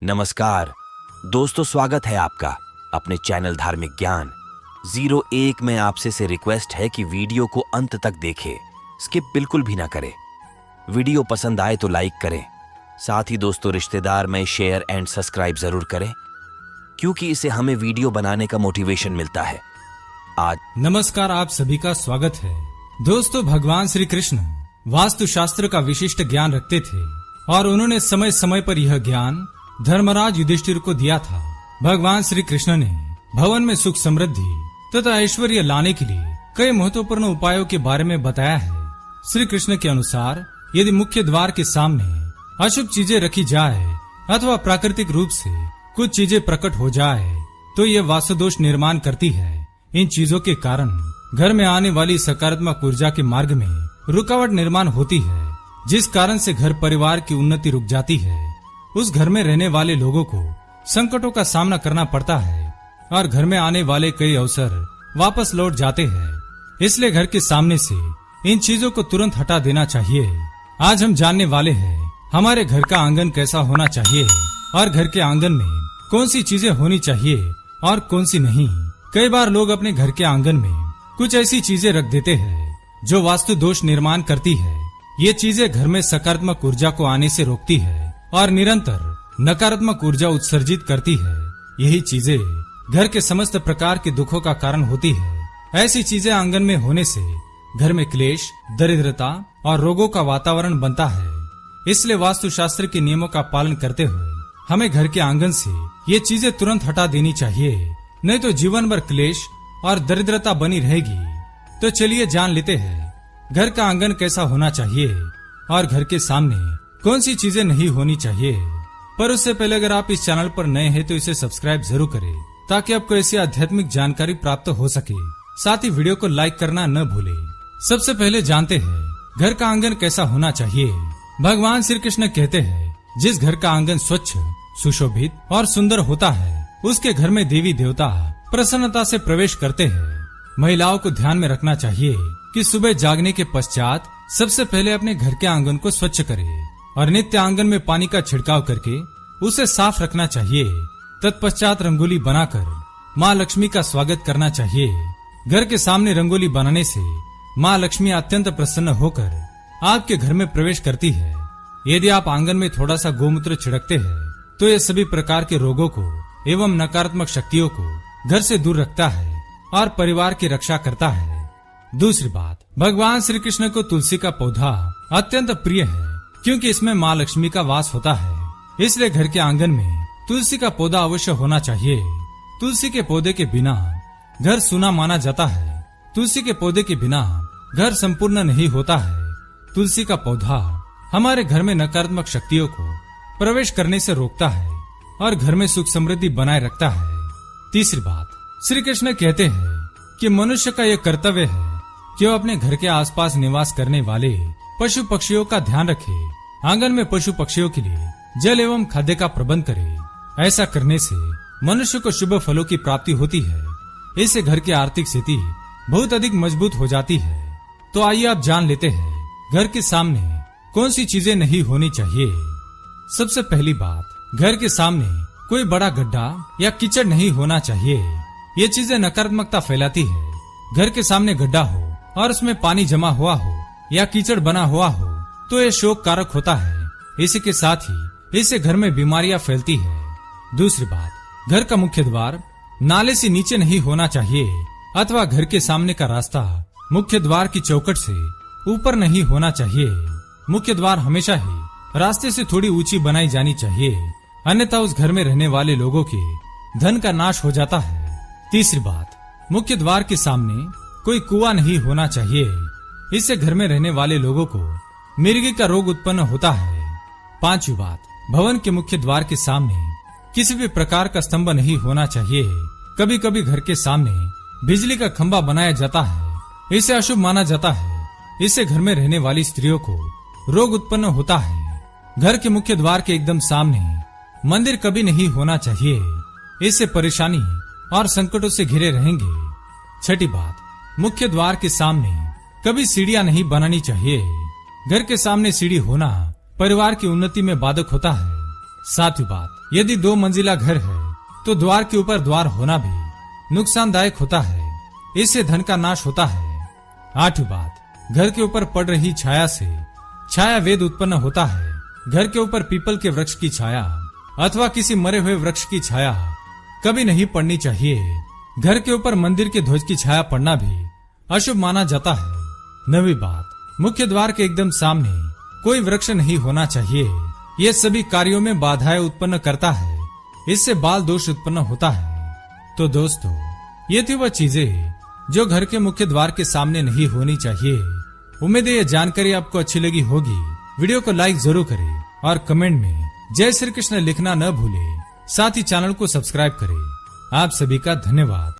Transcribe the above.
नमस्कार दोस्तों, स्वागत है आपका अपने चैनल धार्मिक ज्ञान 01 में। आपसे से रिक्वेस्ट है कि वीडियो को अंत तक देखें, स्किप बिल्कुल भी ना करें। वीडियो पसंद आए तो लाइक करें, साथ ही दोस्तों रिश्तेदार में शेयर एंड सब्सक्राइब जरूर करें, क्योंकि इससे हमें वीडियो बनाने का मोटिवेशन मिलता है। आज नमस्कार, आप सभी का स्वागत है। दोस्तों, भगवान श्री कृष्ण वास्तु शास्त्र का विशिष्ट ज्ञान रखते थे और उन्होंने समय समय पर यह ज्ञान धर्मराज युधिष्ठिर को दिया था। भगवान श्री कृष्ण ने भवन में सुख समृद्धि तथा ऐश्वर्य लाने के लिए कई महत्वपूर्ण उपायों के बारे में बताया है। श्री कृष्ण के अनुसार यदि मुख्य द्वार के सामने अशुभ चीजें रखी जाए अथवा प्राकृतिक रूप से कुछ चीजें प्रकट हो जाए तो ये वास्तु दोष निर्माण करती है। इन चीजों के कारण घर में आने वाली सकारात्मक ऊर्जा के मार्ग में रुकावट निर्माण होती है, जिस कारण से घर परिवार की उन्नति रुक जाती है। उस घर में रहने वाले लोगों को संकटों का सामना करना पड़ता है और घर में आने वाले कई अवसर वापस लौट जाते हैं। इसलिए घर के सामने से इन चीजों को तुरंत हटा देना चाहिए। आज हम जानने वाले हैं हमारे घर का आंगन कैसा होना चाहिए और घर के आंगन में कौन सी चीजें होनी चाहिए और कौन सी नहीं। कई बार लोग अपने घर के आंगन में कुछ ऐसी चीजें रख देते हैं जो वास्तु दोष निर्माण करती है। ये चीजें घर में सकारात्मक ऊर्जा को आने से रोकती है और निरंतर नकारात्मक ऊर्जा उत्सर्जित करती है। यही चीजें घर के समस्त प्रकार के दुखों का कारण होती है। ऐसी चीजें आंगन में होने से घर में क्लेश, दरिद्रता और रोगों का वातावरण बनता है। इसलिए वास्तु शास्त्र के नियमों का पालन करते हुए हमें घर के आंगन से ये चीजें तुरंत हटा देनी चाहिए, नहीं तो जीवन भर क्लेश और दरिद्रता बनी रहेगी। तो चलिए जान लेते हैं घर का आंगन कैसा होना चाहिए और घर के सामने कौन सी चीजें नहीं होनी चाहिए। पर उससे पहले अगर आप इस चैनल पर नए हैं तो इसे सब्सक्राइब जरूर करें, ताकि आपको ऐसी आध्यात्मिक जानकारी प्राप्त हो सके। साथ ही वीडियो को लाइक करना न भूलें। सबसे पहले जानते हैं घर का आंगन कैसा होना चाहिए। भगवान श्री कृष्ण कहते हैं, जिस घर का आंगन स्वच्छ, सुशोभित और सुंदर होता है उसके घर में देवी देवता प्रसन्नता से प्रवेश करते हैं। महिलाओं को ध्यान में रखना चाहिए कि सुबह जागने के पश्चात सबसे पहले अपने घर के आंगन को स्वच्छ करें और नित्य आंगन में पानी का छिड़काव करके उसे साफ रखना चाहिए। तत्पश्चात रंगोली बनाकर माँ लक्ष्मी का स्वागत करना चाहिए। घर के सामने रंगोली बनाने से माँ लक्ष्मी अत्यंत प्रसन्न होकर आपके घर में प्रवेश करती है। यदि आप आंगन में थोड़ा सा गोमूत्र छिड़कते हैं तो ये सभी प्रकार के रोगों को एवं नकारात्मक शक्तियों को घर से दूर रखता है और परिवार की रक्षा करता है। दूसरी बात, भगवान श्री कृष्ण को तुलसी का पौधा अत्यंत प्रिय है, क्योंकि इसमें माँ लक्ष्मी का वास होता है। इसलिए घर के आंगन में तुलसी का पौधा अवश्य होना चाहिए। तुलसी के पौधे के बिना घर सूना माना जाता है। तुलसी के पौधे के बिना घर संपूर्ण नहीं होता है। तुलसी का पौधा हमारे घर में नकारात्मक शक्तियों को प्रवेश करने से रोकता है और घर में सुख समृद्धि बनाए रखता है। तीसरी बात, श्री कृष्ण कहते हैं कि मनुष्य का यह कर्तव्य है कि वह अपने घर के आसपास निवास करने वाले पशु पक्षियों का ध्यान रखे। आंगन में पशु पक्षियों के लिए जल एवं खाद्य का प्रबंध करे। ऐसा करने से मनुष्य को शुभ फलों की प्राप्ति होती है। इससे घर की आर्थिक स्थिति बहुत अधिक मजबूत हो जाती है। तो आइए आप जान लेते हैं घर के सामने कौन सी चीजें नहीं होनी चाहिए। सबसे पहली बात, घर के सामने कोई बड़ा गड्ढा या कीचड़ नहीं होना चाहिए। ये चीजें नकारात्मकता फैलाती है। घर के सामने गड्ढा हो और उसमें पानी जमा हुआ हो या कीचड़ बना हुआ हो तो ये शोक कारक होता है। इसी के साथ ही इससे घर में बीमारियां फैलती है। दूसरी बात, घर का मुख्य द्वार नाले से नीचे नहीं होना चाहिए अथवा घर के सामने का रास्ता मुख्य द्वार की चौखट से ऊपर नहीं होना चाहिए। मुख्य द्वार हमेशा ही रास्ते से थोड़ी ऊंची बनाई जानी चाहिए, अन्यथा उस घर में रहने वाले लोगों के धन का नाश हो जाता है। तीसरी बात, मुख्य द्वार के सामने कोई कुआं नहीं होना चाहिए। इससे घर में रहने वाले लोगों को मिर्गी का रोग उत्पन्न होता है। पांचवी बात, भवन के मुख्य द्वार के सामने किसी भी प्रकार का स्तंभ नहीं होना चाहिए। कभी कभी घर के सामने बिजली का खंभा बनाया जाता है। इसे अशुभ माना जाता है। इससे घर में रहने वाली स्त्रियों को रोग उत्पन्न होता है। घर के मुख्य द्वार के एकदम सामने मंदिर कभी नहीं होना चाहिए। इससे परेशानी और संकटों से घिरे रहेंगे। छठी बात, मुख्य द्वार के सामने कभी सीढ़ियां नहीं बनानी चाहिए। घर के सामने सीढ़ी होना परिवार की उन्नति में बाधक होता है। सातवीं बात, यदि 2 मंजिला घर है तो द्वार के ऊपर द्वार होना भी नुकसानदायक होता है, इससे धन का नाश होता है। 8वीं बात, घर के ऊपर पड़ रही छाया से छाया वेद उत्पन्न होता है। घर के ऊपर पीपल के वृक्ष की छाया अथवा किसी मरे हुए वृक्ष की छाया कभी नहीं पड़नी चाहिए। घर के ऊपर मंदिर के ध्वज की छाया पड़ना भी अशुभ माना जाता है। 9वीं बात, मुख्य द्वार के एकदम सामने कोई वृक्ष नहीं होना चाहिए। यह सभी कार्यों में बाधाएं उत्पन्न करता है, इससे बाल दोष उत्पन्न होता है। तो दोस्तों, ये थी वह चीजें जो घर के मुख्य द्वार के सामने नहीं होनी चाहिए। उम्मीद है यह जानकारी आपको अच्छी लगी होगी। वीडियो को लाइक जरूर करें और कमेंट में जय श्री कृष्ण लिखना न भूलें। साथ ही चैनल को सब्सक्राइब करें। आप सभी का धन्यवाद।